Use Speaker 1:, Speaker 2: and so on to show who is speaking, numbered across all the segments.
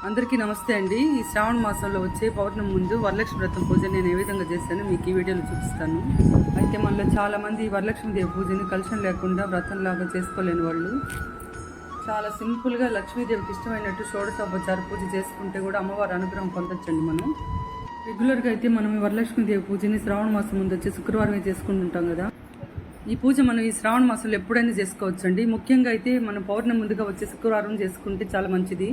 Speaker 1: అందరికీ నమస్తే అండి. ఈ శ్రావణ మాసంలో వచ్చే పౌర్ణమి ముందు వరలక్ష్మి వ్రతం పూజ నేను ఏ విధంగా చేశానో మీకు ఈ వీడియోలో చూపిస్తాను. అయితే మనలో చాలామంది వరలక్ష్మీదేవి పూజని కలశం లేకుండా వ్రతంలాగా చేసుకోలేని వాళ్ళు చాలా సింపుల్గా లక్ష్మీదేవికి ఇష్టమైనట్టు షోడశోపచార పూజ చేసుకుంటే కూడా అమ్మవారి అనుగ్రహం పొందొచ్చండి. మనం రెగ్యులర్గా అయితే మనం ఈ వరలక్ష్మీదేవి పూజని శ్రావణ మాసం ముందు వచ్చి శుక్రవారమే చేసుకుంటుంటాం కదా. ఈ పూజ మనం ఈ శ్రావణ మాసంలో ఎప్పుడైనా చేసుకోవచ్చండి. ముఖ్యంగా అయితే మనం పౌర్ణమి ముందుగా వచ్చే శుక్రవారం చేసుకుంటే చాలా మంచిది.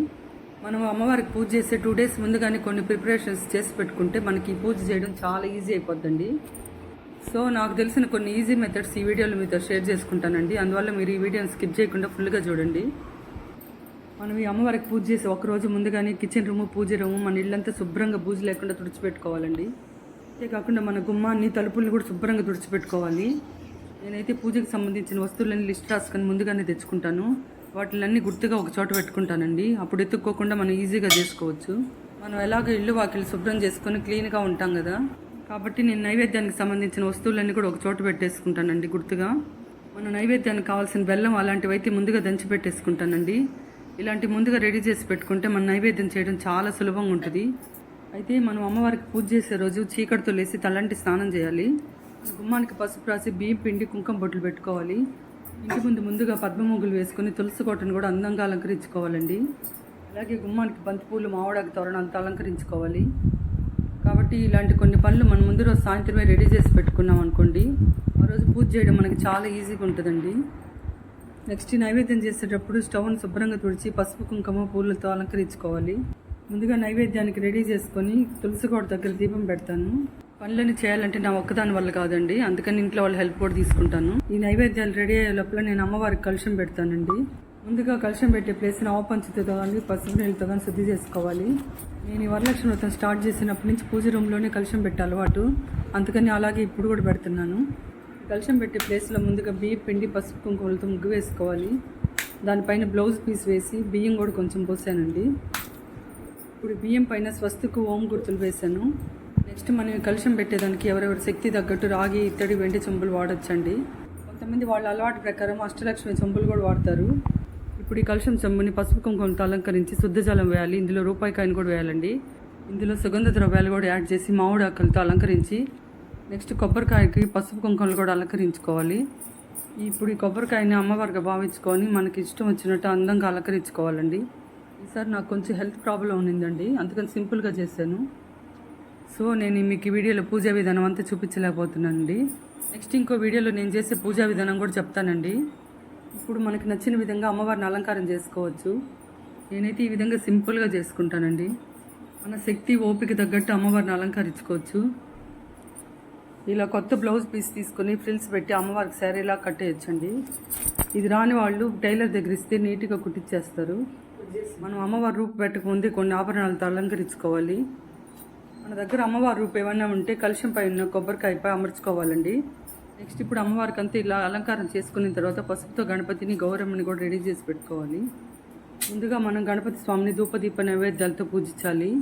Speaker 1: మనం అమ్మవారికి పూజ చేసే 2 days ముందుగానే కొన్ని ప్రిపరేషన్స్ చేసి పెట్టుకుంటే మనకి ఈ పూజ చేయడం చాలా ఈజీ అయిపోద్దండి. సో నాకు తెలిసిన కొన్ని ఈజీ మెథడ్స్ ఈ వీడియోలో మీతో షేర్ చేసుకుంటానండి. అందువల్ల మీరు ఈ వీడియోని స్కిప్ చేయకుండా ఫుల్గా చూడండి. మనం ఈ అమ్మవారికి పూజ చేసి ఒకరోజు ముందుగానే కిచెన్ రూము, పూజ రూము, మన ఇల్లంతా శుభ్రంగా పూజ లేకుండా తుడిచిపెట్టుకోవాలండి. అంతేకాకుండా మన గుమ్మాన్ని, తలుపుల్ని కూడా శుభ్రంగా తుడిచిపెట్టుకోవాలి. నేనైతే పూజకి సంబంధించిన వస్తువులన్నీ లిస్ట్ రాసుకొని ముందుగానే తెచ్చుకుంటాను. వాటిలన్నీ గుర్తుగా ఒక చోట పెట్టుకుంటానండి. అప్పుడు ఎత్తుక్కోకుండా మనం ఈజీగా చేసుకోవచ్చు. మనం ఎలాగ ఇల్లు వాకిలు శుభ్రం చేసుకొని క్లీన్గా ఉంటాం కదా, కాబట్టి నేను నైవేద్యానికి సంబంధించిన వస్తువులన్నీ కూడా ఒక చోట పెట్టేసుకుంటానండి గుర్తుగా. మన నైవేద్యానికి కావాల్సిన బెల్లం అలాంటివి అయితే ముందుగా దంచి పెట్టేసుకుంటానండి. ఇలాంటి ముందుగా రెడీ చేసి పెట్టుకుంటే మన నైవేద్యం చేయడం చాలా సులభంగా ఉంటుంది. అయితే మనం అమ్మవారికి పూజ చేసే రోజు చీకటితో లేసి తలంటి స్నానం చేయాలి. గుమ్మానికి పసుపు రాసి బియ్యం పిండి కుంకుమ బొట్లు పెట్టుకోవాలి. ఇంటి ముందుగా పద్మముగ్గులు వేసుకుని తులసి కోటను కూడా అందంగా అలంకరించుకోవాలండి. అలాగే గుమ్మానికి బంతిపూలు, మామిడాకు తోరణం అంతా అలంకరించుకోవాలి. కాబట్టి ఇలాంటి కొన్ని పనులు మనం ముందు రోజు సాయంత్రమే రెడీ చేసి పెట్టుకున్నాం అనుకోండి, ఆ రోజు పూజ చేయడం మనకి చాలా ఈజీగా ఉంటుందండి. నెక్స్ట్ నైవేద్యం చేసేటప్పుడు స్టవ్ను శుభ్రంగా తుడిచి పసుపు, కుంకుమ, పూలతో అలంకరించుకోవాలి. ముందుగా నైవేద్యానికి రెడీ చేసుకొని తులసి కోట దగ్గర దీపం పెడతాను. పనులని చేయాలంటే నా ఒక్కదాని వల్ల కాదండి, అందుకని ఇంట్లో వాళ్ళ హెల్ప్ కూడా తీసుకుంటాను. ఈ నైవేద్యాలు రెడీ అయ్యే లోపల నేను అమ్మవారికి కలశం పెడతానండి. ముందుగా కలశం పెట్టే ప్లేస్ని ఆవపంచుతో కానీ పసుపు నీళ్ళతో కానీ శుద్ధి చేసుకోవాలి. నేను ఈ వరలక్ష్మి వ్రతం స్టార్ట్ చేసినప్పటి నుంచి పూజ రూమ్లోనే కలశం పెట్టే అలవాటు, అందుకని అలాగే ఇప్పుడు కూడా పెడుతున్నాను. కలశం పెట్టే ప్లేస్లో ముందుగా బియ్యం పిండి, పసుపు కుంకుమలతో ముగ్గు వేసుకోవాలి. దానిపైన బ్లౌజ్ పీస్ వేసి బియ్యం కూడా కొంచెం పోసానండి. ఇప్పుడు బియ్యం పైన స్వస్తికు ఓం గుర్తులు వేసాను. నెక్స్ట్ మనం కలశం పెట్టేదానికి ఎవరెవరి శక్తి తగ్గట్టు రాగి, ఇత్తడి, వెండి చెంబులు వాడచ్చండి. కొంతమంది వాళ్ళ అలవాటు ప్రకారం అష్టలక్ష్మి చెంబులు కూడా వాడతారు. ఇప్పుడు ఈ కలశం చెంబుని పసుపు కుంకుమతో అలంకరించి శుద్ధ జలం వేయాలి. ఇందులో రూపాయి కాయను కూడా వేయాలండి. ఇందులో సుగంధ ద్రవ్యాలు కూడా యాడ్ చేసి మామిడి ఆకులతో అలంకరించి నెక్స్ట్ కొబ్బరికాయకి పసుపు కుంకుమలు కూడా అలంకరించుకోవాలి. ఇప్పుడు ఈ కొబ్బరికాయని అమ్మవారిగా భావించుకొని మనకి ఇష్టం వచ్చినట్టు అందంగా అలంకరించుకోవాలండి. ఈసారి నాకు కొంచెం హెల్త్ ప్రాబ్లం ఉన్నిందండి, అందుకని సింపుల్గా చేశాను. సో నేను మీకు ఈ వీడియోలో పూజా విధానం అంతా చూపించలేకపోతున్నానండి. నెక్స్ట్ ఇంకో వీడియోలో నేను చేసే పూజా విధానం కూడా చెప్తానండి. ఇప్పుడు మనకి నచ్చిన విధంగా అమ్మవారిని అలంకారం చేసుకోవచ్చు. నేనైతే ఈ విధంగా సింపుల్గా చేసుకుంటానండి. మన శక్తి, ఓపిక తగ్గట్టు అమ్మవారిని అలంకరించుకోవచ్చు. ఇలా కొత్త బ్లౌజ్ పీస్ తీసుకొని ఫ్రిల్స్ పెట్టి అమ్మవారికి శారీలా కట్టేయచ్చండి. ఇది రాని వాళ్ళు టైలర్ దగ్గర ఇస్తే నీట్గా కుట్టించేస్తారు. మనం అమ్మవారి రూపు పెట్టకముందే కొన్ని ఆభరణాలతో అలంకరించుకోవాలి. మన దగ్గర అమ్మవారి రూపు ఏమన్నా ఉంటే కలశం పైన కొబ్బరికాయపై అమర్చుకోవాలండి. నెక్స్ట్ ఇప్పుడు అమ్మవారికి అంతా ఇలా అలంకారం చేసుకున్న తర్వాత పసుపుతో గణపతిని, గౌరమ్మని కూడా రెడీ చేసి పెట్టుకోవాలి. ముందుగా మనం గణపతి స్వామిని ధూపదీప నైవేద్యాలతో పూజించాలి.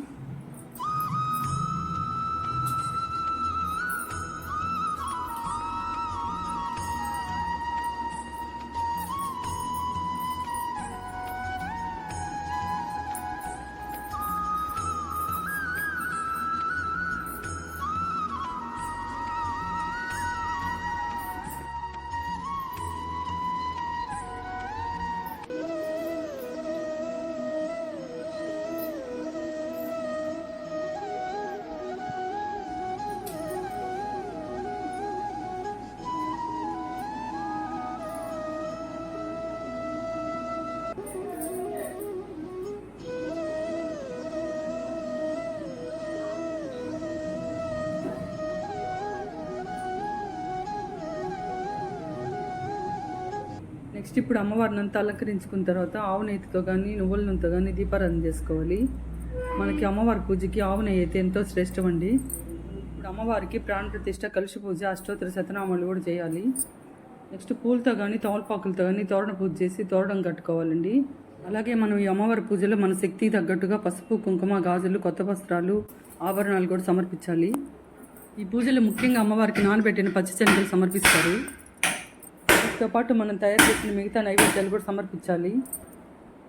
Speaker 1: నెక్స్ట్ ఇప్పుడు అమ్మవారిని అంతా అలంకరించుకున్న తర్వాత ఆవు నెయ్యితో కానీ నువ్వుల నూనెతో కానీ దీపారాధన చేసుకోవాలి. మనకి అమ్మవారి పూజకి ఆవు నెయ్యి అయితే ఎంతో శ్రేష్టం అండి. ఇప్పుడు అమ్మవారికి ప్రాణ ప్రతిష్ట, కలుష పూజ, అష్టోత్తర శతనామాలు కూడా చేయాలి. నెక్స్ట్ పూలతో కానీ తమలపాకులతో కానీ తోరణ పూజ చేసి తోరణం కట్టుకోవాలండి. అలాగే మనం ఈ అమ్మవారి పూజలో మన శక్తికి తగ్గట్టుగా పసుపు, కుంకుమ, గాజులు, కొత్త వస్త్రాలు, ఆభరణాలు కూడా సమర్పించాలి. ఈ పూజలో ముఖ్యంగా అమ్మవారికి నానబెట్టిన పచ్చి శనగలు సమర్పిస్తారు. వీటితో పాటు మనం తయారు చేసిన మిగతా నైవేద్యాలు కూడా సమర్పించాలి.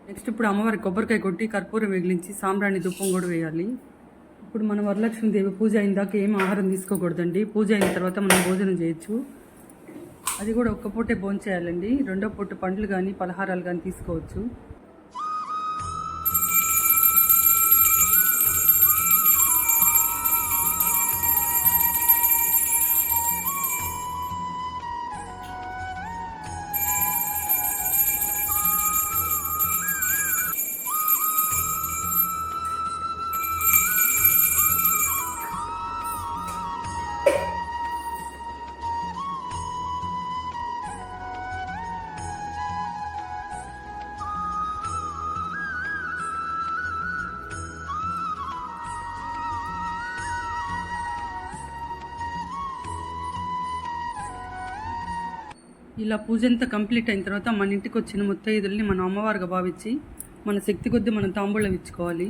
Speaker 1: నెక్స్ట్ ఇప్పుడు అమ్మవారికి కొబ్బరికాయ కొట్టి కర్పూరం వెగిలించి సాంబ్రాణి దుప్పం కూడా వేయాలి. ఇప్పుడు మన వరలక్ష్మీదేవి పూజ అయిందాక ఏం ఆహారం తీసుకోకూడదండి. పూజ అయిన తర్వాత మనం భోజనం చేయొచ్చు. అది కూడా ఒక్క పూటే భోజనం చేయాలండి. రెండో పూట పండ్లు కానీ పలహారాలు కానీ తీసుకోవచ్చు. ఇలా పూజ అంతా కంప్లీట్ అయిన తర్వాత మన ఇంటికి వచ్చిన ముత్తైదుల్ని మన అమ్మవారిగా భావించి మన శక్తి కొద్దీ మనం తాంబూలం ఇచ్చుకోవాలి.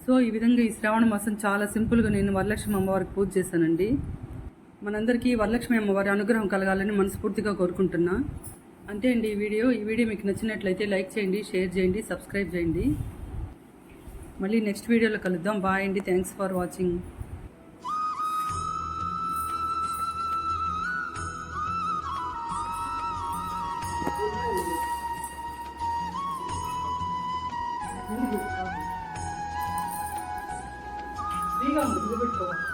Speaker 1: సో ఈ విధంగా ఈ శ్రావణ మాసం చాలా సింపుల్గా నేను వరలక్ష్మి అమ్మవారికి పూజ చేశానండి. మనందరికీ వరలక్ష్మి అమ్మవారి అనుగ్రహం కలగాలని మనస్ఫూర్తిగా కోరుకుంటున్నా. అంతే అండి ఈ వీడియో మీకు నచ్చినట్లయితే లైక్ చేయండి, షేర్ చేయండి, సబ్స్క్రైబ్ చేయండి. మళ్ళీ నెక్స్ట్ వీడియోలో కలుద్దాం. బాయ్ అండి. Thanks for watching. ఫ్రీగా ఉంది పెట్టుకోవాలి.